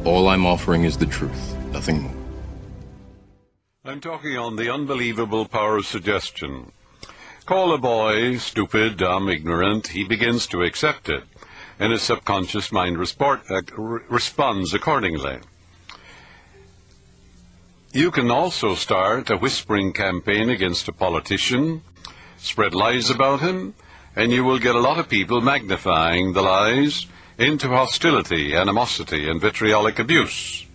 All I'm offering is the truth, nothing more. I'm talking on the unbelievable power of suggestion. Call a boy stupid, dumb, ignorant, he begins to accept it, and his subconscious mind responds accordingly. You can also start a whispering campaign against a politician, spread lies about him, and you will get a lot of people magnifying the lies into hostility, animosity, and vitriolic abuse.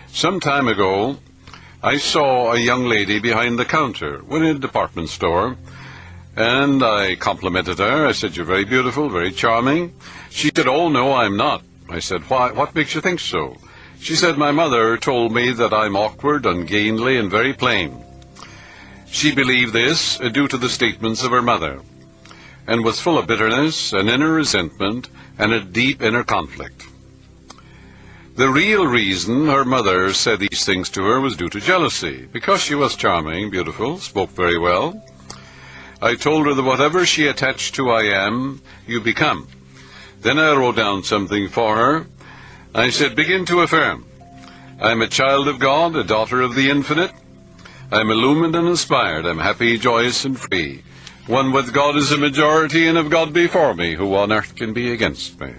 Some time ago, I saw a young lady behind the counter in a department store, and I complimented her. I said, "You're very beautiful, very charming." She said, "Oh, no, I'm not." I said, "Why? What makes you think so?" She said, "My mother told me that I'm awkward, ungainly, and very plain." She believed this due to the statements of her mother, and was full of bitterness and inner resentment and a deep inner conflict. The real reason her mother said these things to her was due to jealousy, because she was charming, beautiful, spoke very well. I told her that whatever she attached to I am, you become. Then I wrote down something for her. I said, "Begin to affirm. I'm a child of God, a daughter of the infinite. I'm illumined and inspired. I'm happy, joyous, and free. One with God is a majority, and of God before me, who on earth can be against me?"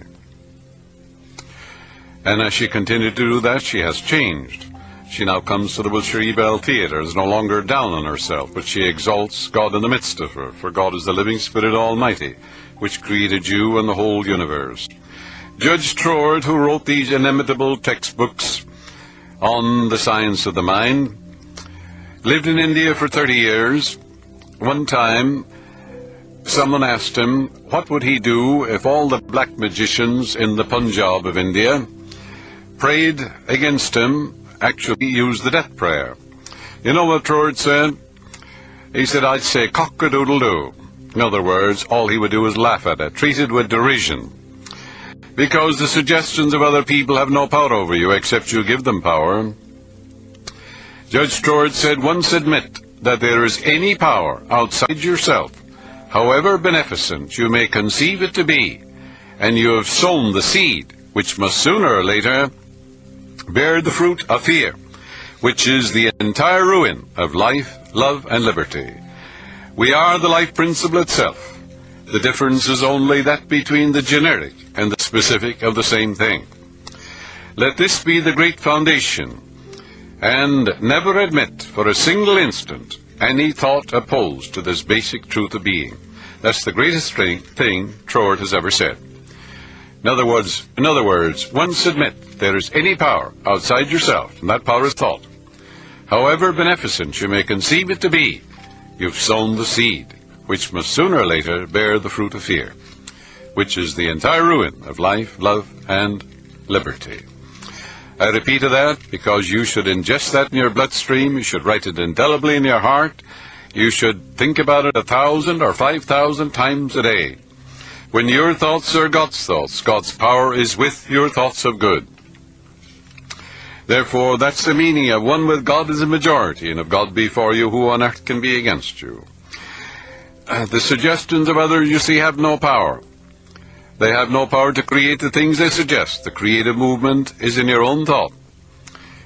And as she continued to do that, she has changed. She now comes to the Wilshire Bell Theatre, is no longer down on herself, but she exalts God in the midst of her, for God is the living Spirit Almighty, which created you and the whole universe. Judge Trord, who wrote these inimitable textbooks on the science of the mind, lived in India for 30 years. One time, someone asked him, what would he do if all the black magicians in the Punjab of India prayed against him, actually used the death prayer? You know what Trord said? He said, "I'd say cock-a-doodle-doo." In other words, all he would do is laugh at it, treat it with derision. Because the suggestions of other people have no power over you, except you give them power. Judge Trord said, "Once admit that there is any power outside yourself, however beneficent you may conceive it to be, and you have sown the seed, which must sooner or later bear the fruit of fear, which is the entire ruin of life, love, and liberty. We are the life principle itself. The difference is only that between the generic and the specific of the same thing. Let this be the great foundation, and never admit for a single instant any thought opposed to this basic truth of being." That's the greatest thing Trord has ever said. In other words, once admit there is any power outside yourself, and that power is thought. However beneficent you may conceive it to be, you've sown the seed, which must sooner or later bear the fruit of fear, which is the entire ruin of life, love, and liberty. I repeated that because you should ingest that in your bloodstream. You should write it indelibly in your heart. You should think about it 1,000 or 5,000 times a day. When your thoughts are God's thoughts, God's power is with your thoughts of good. Therefore, that's the meaning of one with God is a majority, and of God before you, who on earth can be against you? The suggestions of others, you see, have no power. They have no power to create the things they suggest. The creative movement is in your own thought.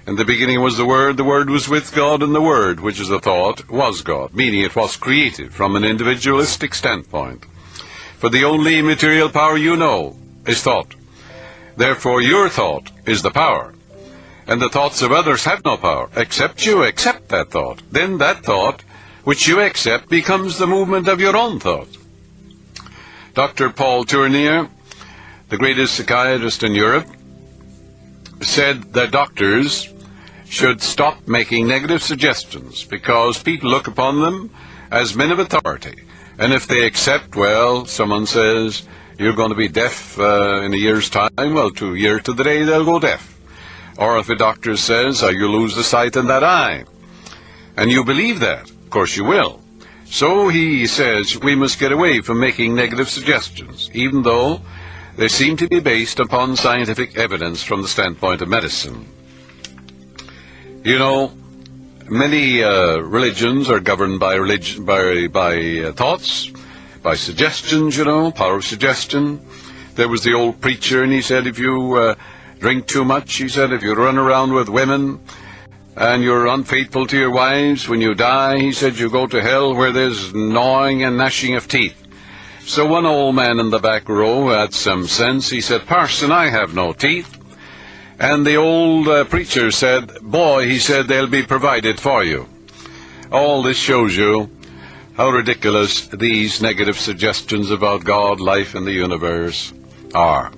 In the beginning was the Word was with God, and the Word, which is a thought, was God, meaning it was creative from an individualistic standpoint. For the only material power you know is thought. Therefore, your thought is the power. And the thoughts of others have no power, except you accept that thought. Then that thought, which you accept, becomes the movement of your own thought. Dr. Paul Tournier, the greatest psychiatrist in Europe, said that doctors should stop making negative suggestions because people look upon them as men of authority. And if they accept, well, someone says, you're going to be deaf in a year's time, well, 2 years to the day they'll go deaf. Or if a doctor says, you lose the sight in that eye, and you believe that, of course you will. So he says we must get away from making negative suggestions, even though they seem to be based upon scientific evidence from the standpoint of medicine. You know, many religions are governed by thoughts, by suggestions, you know, power of suggestion. There was the old preacher, and he said, if you drink too much, he said, if you run around with women and you're unfaithful to your wives, when you die, he said, you go to hell where there's gnawing and gnashing of teeth. So one old man in the back row had some sense. He said, Parson, I have no teeth. And the old preacher said, boy, he said, they'll be provided for you. All this shows you how ridiculous these negative suggestions about God, life, and the universe are.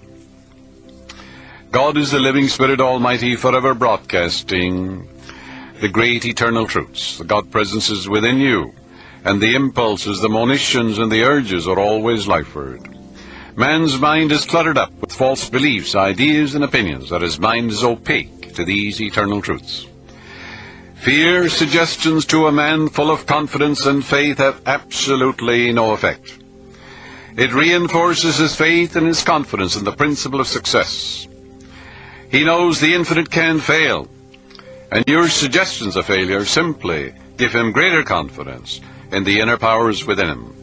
God is the living Spirit Almighty, forever broadcasting the great eternal truths. The God presence is within you, and the impulses, the monitions, and the urges are always lifeward. Man's mind is cluttered up with false beliefs, ideas, and opinions, that his mind is opaque to these eternal truths. Fear suggestions to a man full of confidence and faith have absolutely no effect. It reinforces his faith and his confidence in the principle of success. He knows the infinite can fail, and your suggestions of failure simply give him greater confidence in the inner powers within him.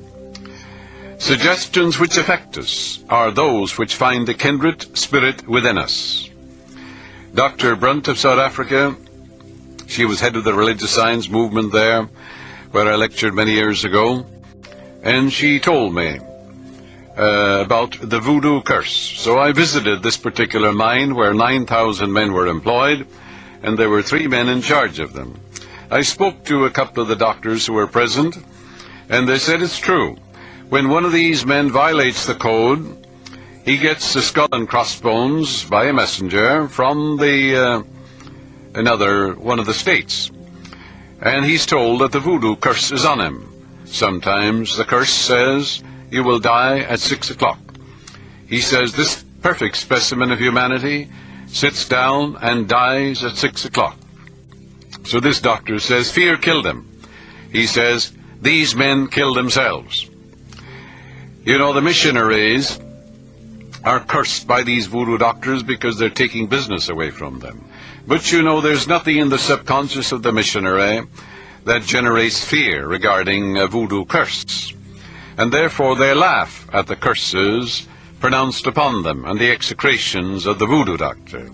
Suggestions which affect us are those which find the kindred spirit within us. Dr. Brunt of South Africa, she was head of the religious science movement there, where I lectured many years ago, and she told me about the voodoo curse. So I visited this particular mine where 9,000 men were employed, and there were 3 men in charge of them. I spoke to a couple of the doctors who were present, and they said it's true. When one of these men violates the code, he gets the skull and crossbones by a messenger from another one of the states. And he's told that the voodoo curse is on him. Sometimes the curse says, you will die at 6 o'clock. He says this perfect specimen of humanity sits down and dies at 6 o'clock. So this doctor says, fear killed him. He says, these men killed themselves. You know, the missionaries are cursed by these voodoo doctors because they're taking business away from them. But you know, there's nothing in the subconscious of the missionary that generates fear regarding a voodoo curse. And therefore they laugh at the curses pronounced upon them and the execrations of the voodoo doctor.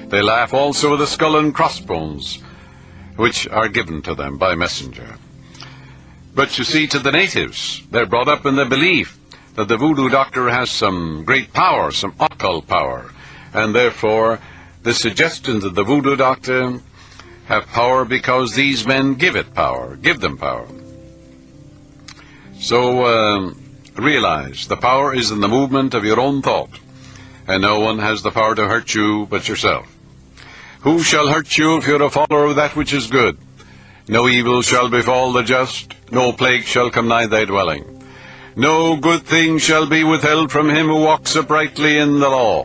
They laugh also at the skull and crossbones which are given to them by messenger. But you see, to the natives, they're brought up in the belief that the voodoo doctor has some great power, some occult power, and therefore the suggestions of the voodoo doctor have power because these men give it power, give them power. So realize the power is in the movement of your own thought, and no one has the power to hurt you but yourself. Who shall hurt you if you're a follower of that which is good? No evil shall befall the just, no plague shall come nigh thy dwelling. No good thing shall be withheld from him who walks uprightly in the law.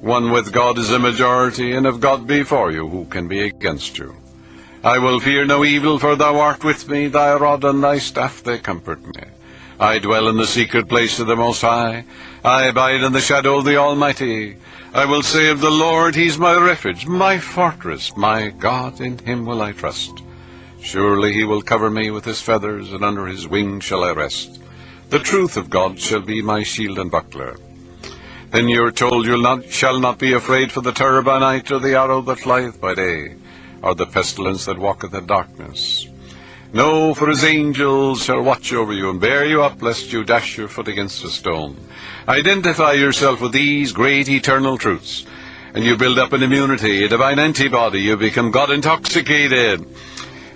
One with God is a majority, and if God be for you, who can be against you? I will fear no evil, for thou art with me, thy rod and thy staff, they comfort me. I dwell in the secret place of the Most High. I abide in the shadow of the Almighty. I will say of the Lord, He's my refuge, my fortress, my God, in Him will I trust. Surely He will cover me with His feathers, and under His wings shall I rest. The truth of God shall be my shield and buckler. Then you are told, you shall not be afraid for the terror by night, or the arrow that flieth by day, or the pestilence that walketh in darkness. No, for His angels shall watch over you, and bear you up, lest you dash your foot against a stone. Identify yourself with these great eternal truths, and you build up an immunity, a divine antibody. You become God-intoxicated,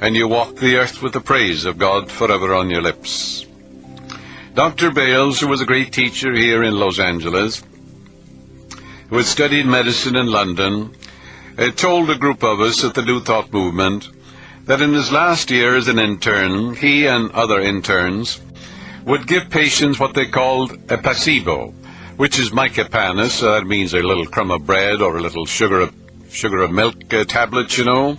and you walk the earth with the praise of God forever on your lips. Dr. Bales, who was a great teacher here in Los Angeles, who had studied medicine in London, told a group of us at the New Thought movement that in his last year as an intern, he and other interns would give patients what they called a placebo, which is mycopanis. That means a little crumb of bread or a little sugar of milk tablet, you know,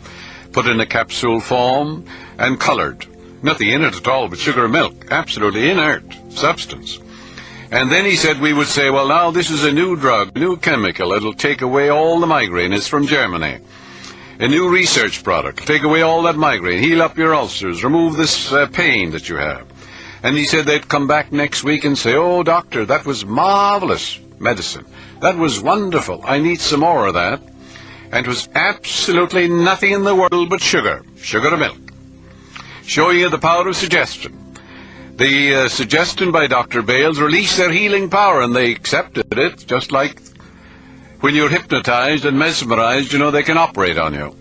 put in a capsule form and colored. Nothing in it at all but sugar and milk, absolutely inert substance. And then he said we would say, well, now this is a new drug, new chemical. It'll take away all the migraine. It's from Germany. A new research product. Take away all that migraine, heal up your ulcers, remove this pain that you have. And he said they'd come back next week and say, oh, doctor, that was marvelous. medicine. That was wonderful. I need some more of that. And it was absolutely nothing in the world but sugar and milk, showing you the power of suggestion. The suggestion by Dr. Bales released their healing power, and they accepted it, just like when you're hypnotized and mesmerized, you know, they can operate on you.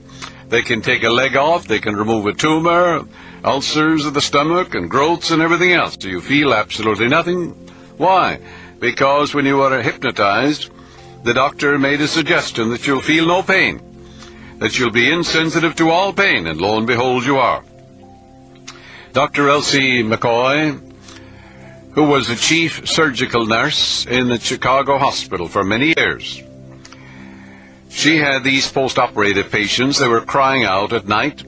They can take a leg off, they can remove a tumor, ulcers of the stomach, and growths and everything else. Do you feel absolutely nothing? Why? Because when you are hypnotized, the doctor made a suggestion that you'll feel no pain, that you'll be insensitive to all pain, and lo and behold, you are. Dr. Elsie McCoy, who was a chief surgical nurse in the Chicago hospital for many years, she had these post-operative patients. They were crying out at night,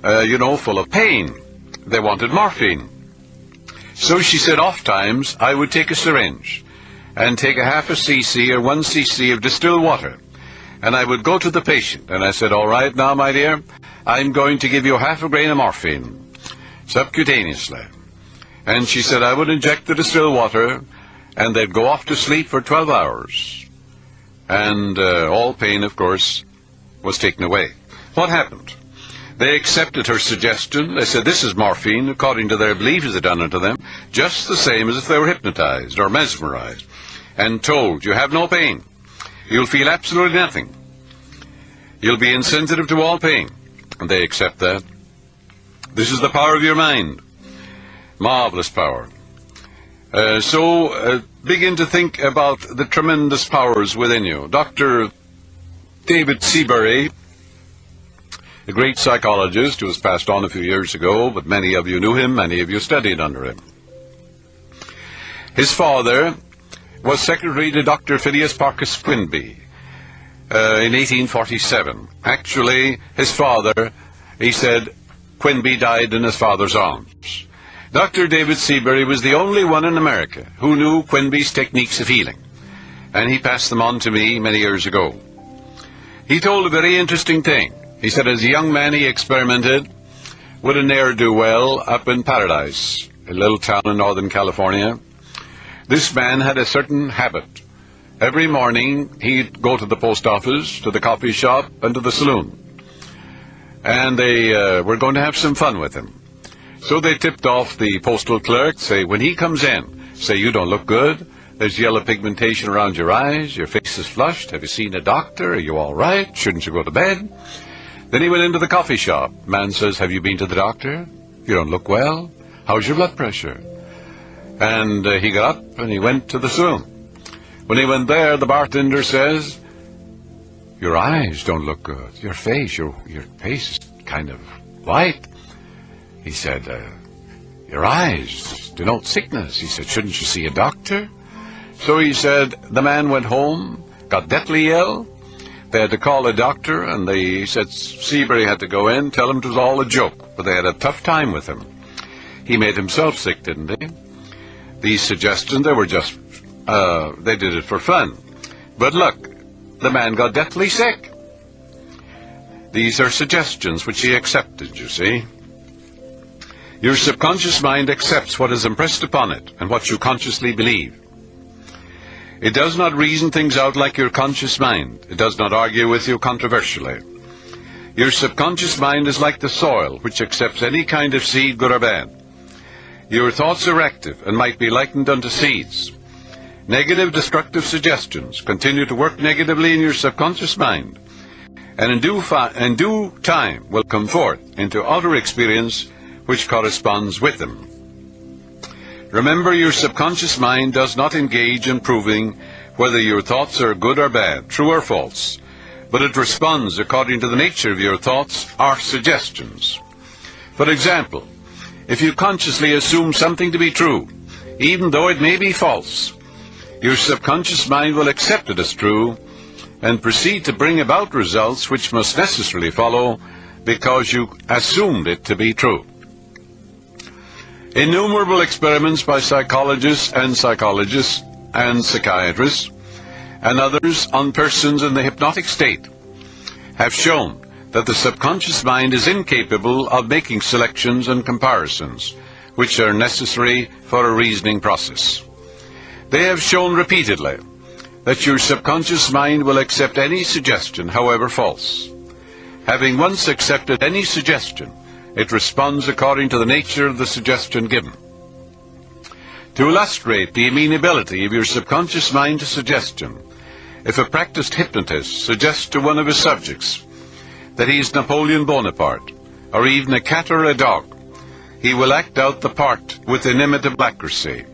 full of pain. They wanted morphine. So she said, oftentimes I would take a syringe and take a half a cc or 1 cc of distilled water, and I would go to the patient, and I said, all right, now, my dear, I'm going to give you half a grain of morphine, subcutaneously. And she said, I would inject the distilled water, and they'd go off to sleep for 12 hours. And all pain, of course, was taken away. What happened? They accepted her suggestion. They said, this is morphine, according to their belief as it done unto them, just the same as if they were hypnotized or mesmerized, and told, you have no pain. You'll feel absolutely nothing. You'll be insensitive to all pain. And they accept that. This is the power of your mind. Marvelous power. So begin to think about the tremendous powers within you. Dr. David Seabury, a great psychologist who was passed on a few years ago, but many of you knew him, many of you studied under him. His father was secretary to Dr. Phineas Parkes Quinby in 1847. Actually, his father, he said, Quinby died in his father's arms. Dr. David Seabury was the only one in America who knew Quinby's techniques of healing, and he passed them on to me many years ago. He told a very interesting thing. He said as a young man he experimented with a ne'er-do-well up in Paradise, a little town in Northern California. This man had a certain habit. Every morning he'd go to the post office, to the coffee shop, and to the saloon. And they were going to have some fun with him. So they tipped off the postal clerk, say, when he comes in, say, you don't look good, there's yellow pigmentation around your eyes, your face is flushed, have you seen a doctor, are you all right, shouldn't you go to bed? Then he went into the coffee shop. Man says, have you been to the doctor? You don't look well, how's your blood pressure? And he got up and he went to the saloon. When he went there, the bartender says, your eyes don't look good, your face is kind of white. He said, your eyes denote sickness. He said, shouldn't you see a doctor? So he said, the man went home, got deathly ill. They had to call a doctor, and he said Seabury had to go in, tell him it was all a joke, but they had a tough time with him. He made himself sick, didn't he? These suggestions, they were just, they did it for fun. But look, the man got deathly sick. These are suggestions which he accepted, you see. Your subconscious mind accepts what is impressed upon it and what you consciously believe. It does not reason things out like your conscious mind. It does not argue with you controversially. Your subconscious mind is like the soil, which accepts any kind of seed, good or bad. Your thoughts are active and might be likened unto seeds. Negative, destructive suggestions continue to work negatively in your subconscious mind, and in due time will come forth into outer experience which corresponds with them. Remember, your subconscious mind does not engage in proving whether your thoughts are good or bad, true or false, but it responds according to the nature of your thoughts or suggestions. For example, if you consciously assume something to be true, even though it may be false, your subconscious mind will accept it as true and proceed to bring about results which must necessarily follow because you assumed it to be true. Innumerable experiments by psychologists and psychiatrists and others on persons in the hypnotic state have shown that the subconscious mind is incapable of making selections and comparisons which are necessary for a reasoning process. They have shown repeatedly that your subconscious mind will accept any suggestion, however false. Having once accepted any suggestion, it responds according to the nature of the suggestion given. To illustrate the amenability of your subconscious mind to suggestion, if a practiced hypnotist suggests to one of his subjects that he is Napoleon Bonaparte, or even a cat or a dog, he will act out the part with inimitable accuracy.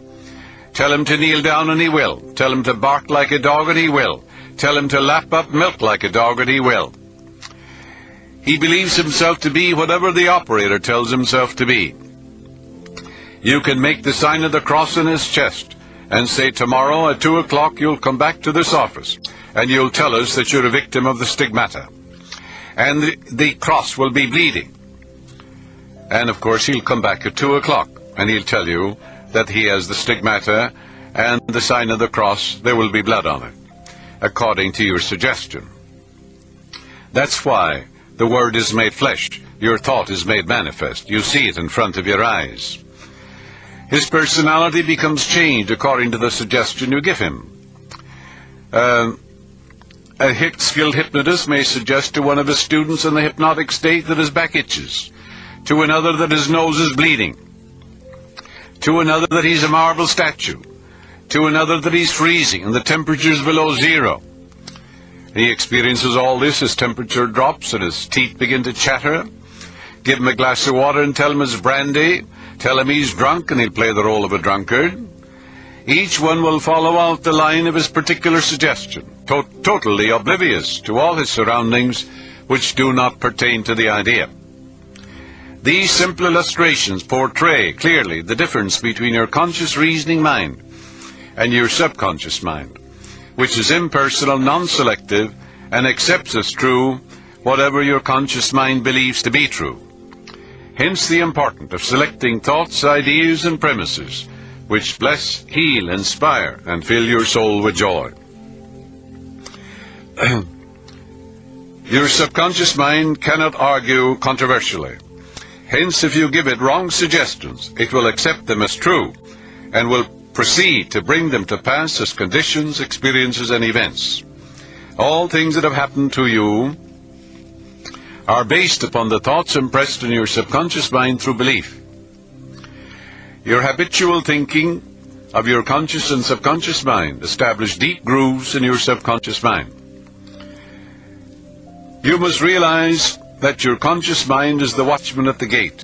Tell him to kneel down and he will. Tell him to bark like a dog and he will. Tell him to lap up milk like a dog and he will. He believes himself to be whatever the operator tells himself to be. You can make the sign of the cross in his chest and say, tomorrow at 2 o'clock you'll come back to this office and you'll tell us that you're a victim of the stigmata. And the cross will be bleeding. And of course he'll come back at 2 o'clock and he'll tell you that he has the stigmata and the sign of the cross, there will be blood on it, according to your suggestion. That's why the word is made flesh, your thought is made manifest. You see it in front of your eyes. His personality becomes changed according to the suggestion you give him. A skilled hypnotist may suggest to one of his students in the hypnotic state that his back itches, to another that his nose is bleeding, to another that he's a marble statue, to another that he's freezing and the temperature is below zero. He experiences all this, his temperature drops and his teeth begin to chatter. Give him a glass of water and tell him it's brandy. Tell him he's drunk and he'll play the role of a drunkard. Each one will follow out the line of his particular suggestion, totally oblivious to all his surroundings which do not pertain to the idea. These simple illustrations portray clearly the difference between your conscious reasoning mind and your subconscious mind, which is impersonal, non-selective, and accepts as true whatever your conscious mind believes to be true. Hence the importance of selecting thoughts, ideas, and premises which bless, heal, inspire, and fill your soul with joy. Your subconscious mind cannot argue controversially. Hence, if you give it wrong suggestions, it will accept them as true and will proceed to bring them to pass as conditions, experiences, and events. All things that have happened to you are based upon the thoughts impressed in your subconscious mind through belief. Your habitual thinking of your conscious and subconscious mind establish deep grooves in your subconscious mind. You must realize that your conscious mind is the watchman at the gate.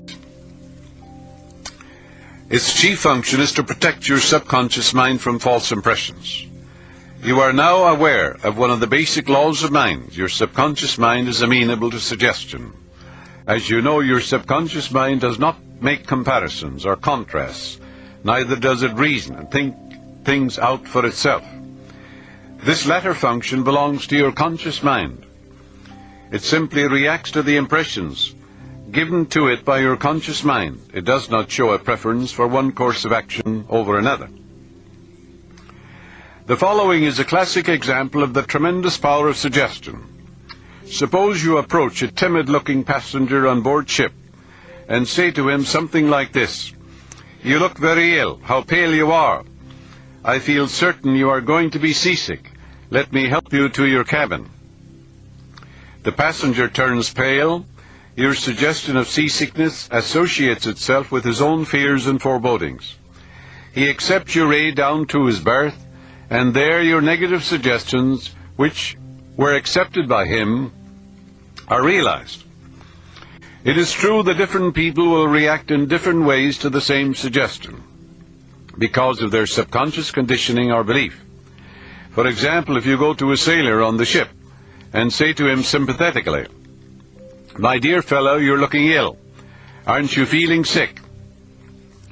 Its chief function is to protect your subconscious mind from false impressions. You are now aware of one of the basic laws of mind. Your subconscious mind is amenable to suggestion. As you know, your subconscious mind does not make comparisons or contrasts, neither does it reason and think things out for itself. This latter function belongs to your conscious mind. It simply reacts to the impressions given to it by your conscious mind. It does not show a preference for one course of action over another. The following is a classic example of the tremendous power of suggestion. Suppose you approach a timid-looking passenger on board ship and say to him something like this: "You look very ill. How pale you are. I feel certain you are going to be seasick. Let me help you to your cabin." The passenger turns pale. Your suggestion of seasickness associates itself with his own fears and forebodings. He accepts your aid down to his berth, and there your negative suggestions, which were accepted by him, are realized. It is true that different people will react in different ways to the same suggestion because of their subconscious conditioning or belief. For example, if you go to a sailor on the ship and say to him sympathetically, "My dear fellow, you're looking ill. Aren't you feeling sick?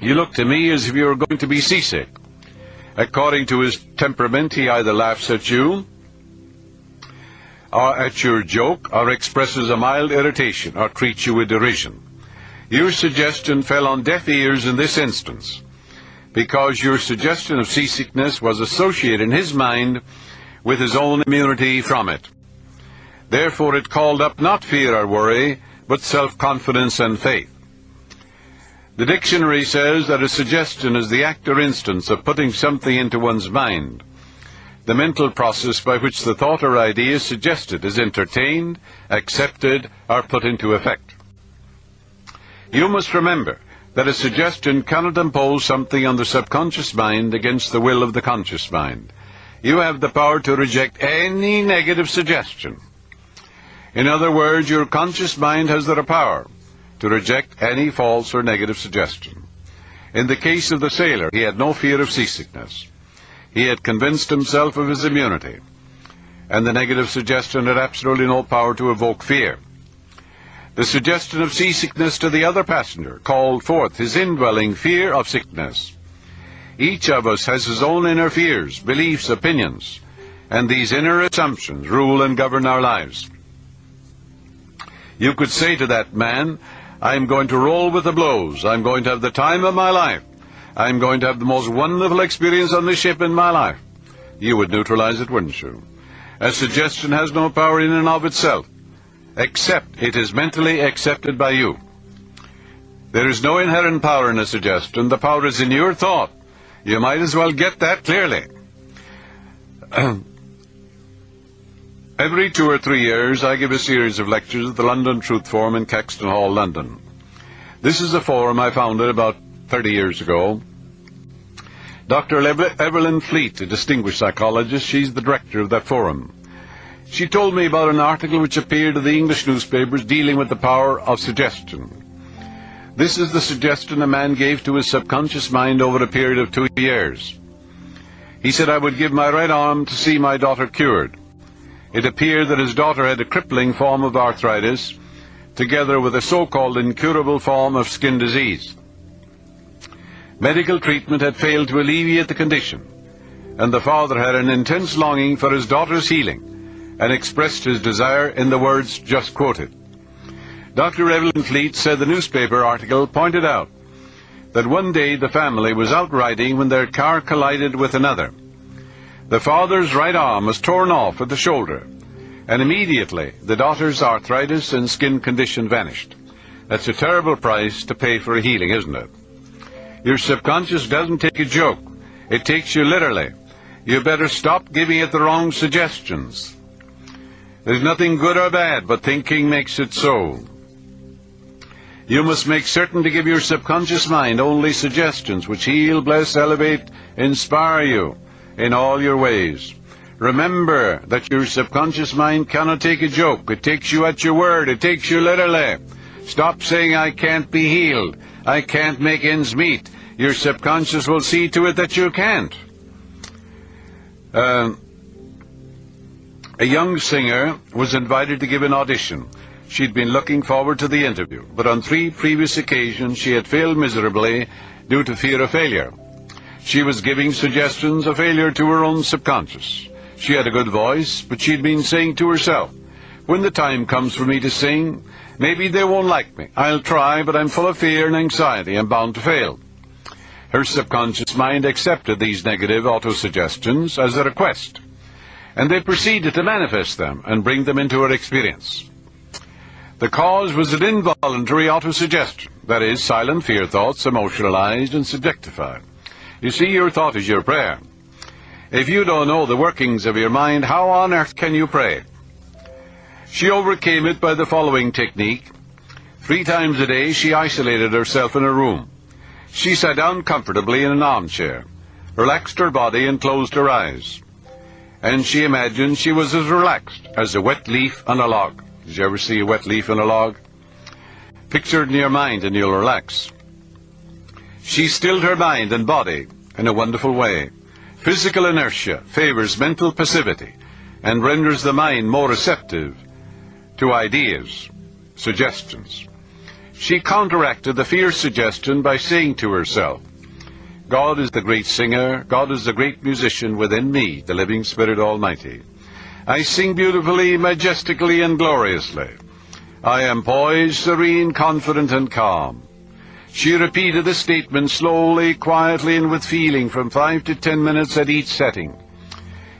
You look to me as if you were going to be seasick." According to his temperament, he either laughs at you or at your joke, or expresses a mild irritation, or treats you with derision. Your suggestion fell on deaf ears in this instance, because your suggestion of seasickness was associated in his mind with his own immunity from it. Therefore it called up not fear or worry, but self-confidence and faith. The dictionary says that a suggestion is the act or instance of putting something into one's mind, the mental process by which the thought or idea suggested is entertained, accepted, or put into effect. You must remember that a suggestion cannot impose something on the subconscious mind against the will of the conscious mind. You have the power to reject any negative suggestion. In other words, your conscious mind has the power to reject any false or negative suggestion. In the case of the sailor, he had no fear of seasickness. He had convinced himself of his immunity, and the negative suggestion had absolutely no power to evoke fear. The suggestion of seasickness to the other passenger called forth his indwelling fear of sickness. Each of us has his own inner fears, beliefs, opinions, and these inner assumptions rule and govern our lives. You could say to that man, I'm going to roll with the blows. I'm going to have the time of my life. I'm going to have the most wonderful experience on the ship in my life. You would neutralize it, wouldn't you? A suggestion has no power in and of itself, except it is mentally accepted by you. There is no inherent power in a suggestion. The power is in your thought. You might as well get that clearly. Every 2 or 3 years, I give a series of lectures at the London Truth Forum in Caxton Hall, London. This is a forum I founded about 30 years ago. Dr. Evelyn Fleet, a distinguished psychologist, she's the director of that forum. She told me about an article which appeared in the English newspapers dealing with the power of suggestion. This is the suggestion a man gave to his subconscious mind over a period of 2 years. He said, I would give my right arm to see my daughter cured. It appeared that his daughter had a crippling form of arthritis, together with a so-called incurable form of skin disease. Medical treatment had failed to alleviate the condition, and the father had an intense longing for his daughter's healing, and expressed his desire in the words just quoted. Dr. Evelyn Fleet said the newspaper article pointed out that one day the family was out riding when their car collided with another. The father's right arm was torn off at the shoulder, and immediately the daughter's arthritis and skin condition vanished. That's a terrible price to pay for a healing, isn't it? Your subconscious doesn't take a joke. It takes you literally. You better stop giving it the wrong suggestions. There's nothing good or bad, but thinking makes it so. You must make certain to give your subconscious mind only suggestions which heal, bless, elevate, inspire you in all your ways. Remember that your subconscious mind cannot take a joke. It takes you at your word. It takes you literally. Stop saying, I can't be healed. I can't make ends meet. Your subconscious will see to it that you can't. A young singer was invited to give an audition. She'd been looking forward to the interview, but on 3 previous occasions she had failed miserably due to fear of failure. She was giving suggestions of failure to her own subconscious. She had a good voice, but she'd been saying to herself, when the time comes for me to sing, maybe they won't like me. I'll try, but I'm full of fear and anxiety. I'm bound to fail. Her subconscious mind accepted these negative autosuggestions as a request, and they proceeded to manifest them and bring them into her experience. The cause was an involuntary autosuggestion, that is, silent fear thoughts, emotionalized and subjectified. You see, your thought is your prayer. If you don't know the workings of your mind, how on earth can you pray? She overcame it by the following technique. 3 times a day she isolated herself in a room. She sat down comfortably in an armchair, relaxed her body and closed her eyes. And she imagined she was as relaxed as a wet leaf on a log. Did you ever see a wet leaf on a log? Picture it in your mind and you'll relax. She stilled her mind and body in a wonderful way. Physical inertia favors mental passivity and renders the mind more receptive to ideas, suggestions. She counteracted the fear suggestion by saying to herself, God is the great singer, God is the great musician within me, the living Spirit Almighty. I sing beautifully, majestically, and gloriously. I am poised, serene, confident, and calm. She repeated the statement slowly, quietly, and with feeling from 5 to 10 minutes at each setting,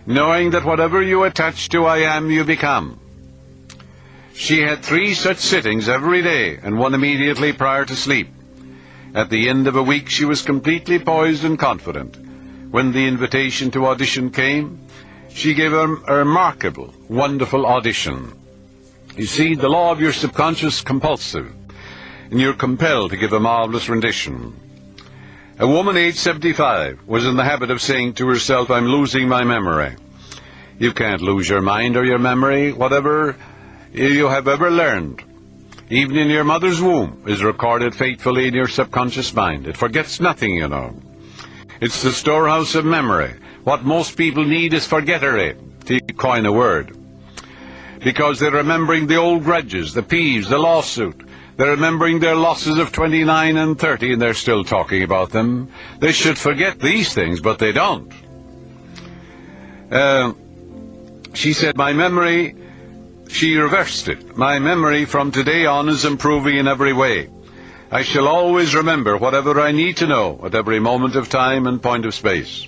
knowing that whatever you attach to, I am, you become. She had 3 such sittings every day, and one immediately prior to sleep. At the end of a week, she was completely poised and confident. When the invitation to audition came, She gave a remarkable, wonderful audition. You see, the law of your subconscious is compulsive, and you're compelled to give a marvelous rendition. A woman aged 75 was in the habit of saying to herself, "I'm losing my memory." You can't lose your mind or your memory. Whatever you have ever learned, even in your mother's womb, is recorded faithfully in your subconscious mind. It forgets nothing, you know. It's the storehouse of memory. What most people need is forgettery, to coin a word. Because they're remembering the old grudges, the peeves, the lawsuit. They're remembering their losses of 29 and 30, and they're still talking about them. They should forget these things, but they don't. She said, my memory, she reversed it. My memory from today on is improving in every way. I shall always remember whatever I need to know at every moment of time and point of space.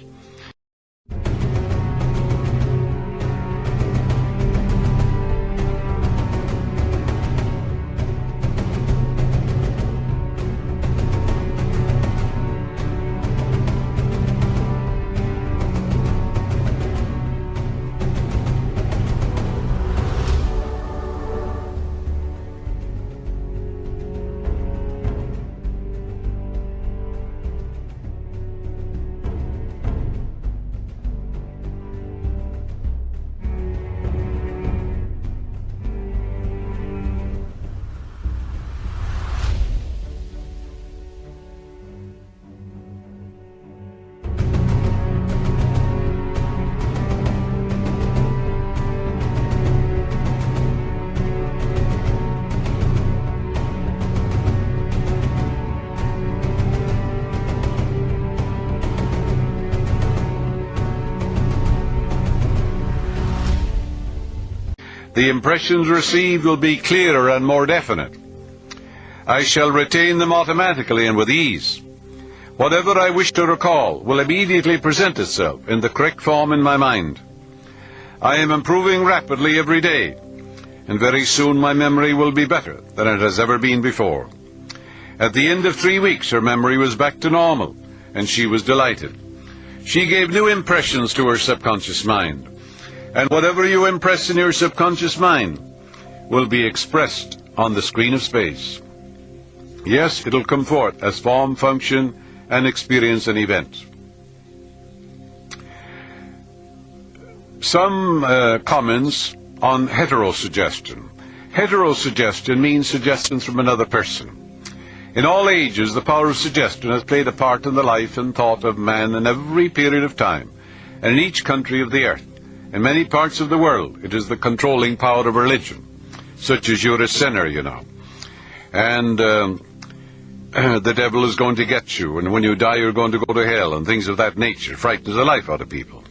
The impressions received will be clearer and more definite. I shall retain them automatically and with ease. Whatever I wish to recall will immediately present itself in the correct form in my mind. I am improving rapidly every day, and very soon my memory will be better than it has ever been before. At the end of 3 weeks, her memory was back to normal, and she was delighted. She gave new impressions to her subconscious mind. And whatever you impress in your subconscious mind will be expressed on the screen of space. Yes, it'll come forth as form, function, and experience and event. Some comments on heterosuggestion. Heterosuggestion means suggestions from another person. In all ages, the power of suggestion has played a part in the life and thought of man in every period of time, and in each country of the earth. In many parts of the world, it is the controlling power of religion, such as you're a sinner, you know. And the devil is going to get you, and when you die, you're going to go to hell, and things of that nature. Frightens the life out of people.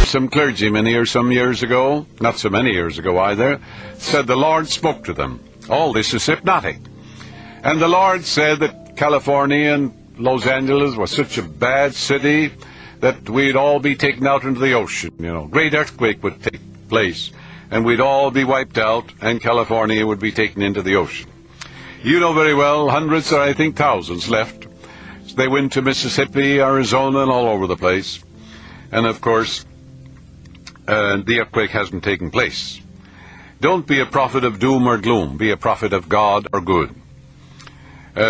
Some clergymen here some years ago, not so many years ago either, said the Lord spoke to them. All this is hypnotic. And the Lord said that California and Los Angeles was such a bad city that we'd all be taken out into the ocean. You know, great earthquake would take place, and we'd all be wiped out, and California would be taken into the ocean. You know very well, hundreds or I think thousands left. They went to Mississippi, Arizona, and all over the place. And of course, the earthquake hasn't taken place. Don't be a prophet of doom or gloom. Be a prophet of God or good.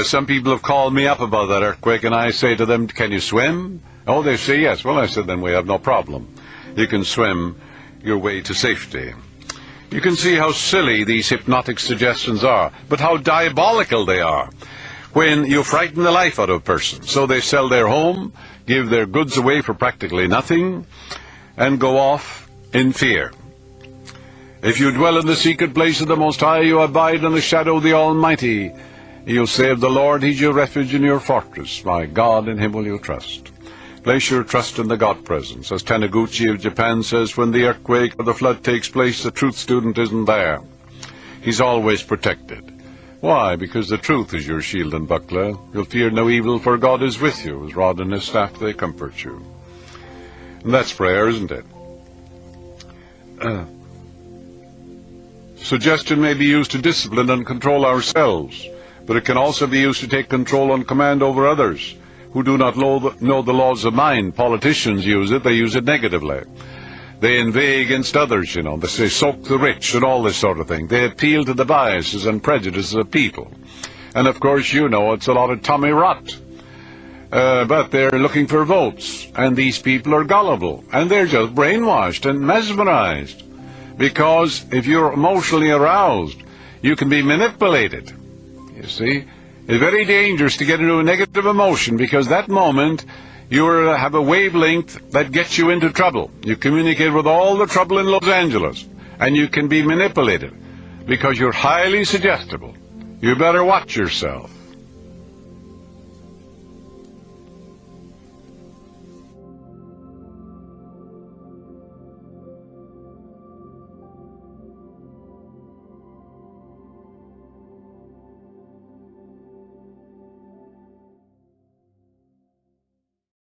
Some people have called me up about that earthquake, and I say to them, can you swim? Oh, they say yes. Well, I said, then we have no problem. you can swim your way to safety. You can see how silly these hypnotic suggestions are, but how diabolical they are when you frighten the life out of a person. So they sell their home, give their goods away for practically nothing, and go off in fear. If you dwell in the secret place of the Most High, you abide in the shadow of the Almighty. You'll say of the Lord, He's your refuge and your fortress. My God, in Him will you trust. Place your trust in the God presence. As Taniguchi of Japan says, when the earthquake or the flood takes place, the truth student isn't there. He's always protected. Why? Because the truth is your shield and buckler. You'll fear no evil, for God is with you. His rod and His staff, they comfort you. And that's prayer, isn't it? Suggestion may be used to discipline and control ourselves, but it can also be used to take control and command over others who do not know the laws of mind. Politicians use it. They use it negatively. They inveigh against others, They say, soak the rich and all this sort of thing. They appeal to the biases and prejudices of people. And, of course, it's a lot of tommy rot. But they're looking for votes. And these people are gullible. And they're just brainwashed and mesmerized. Because if you're emotionally aroused, you can be manipulated. You see? It's very dangerous to get into a negative emotion, because that moment you have a wavelength that gets you into trouble. You communicate with all the trouble in Los Angeles, and you can be manipulated because you're highly suggestible. You better watch yourself.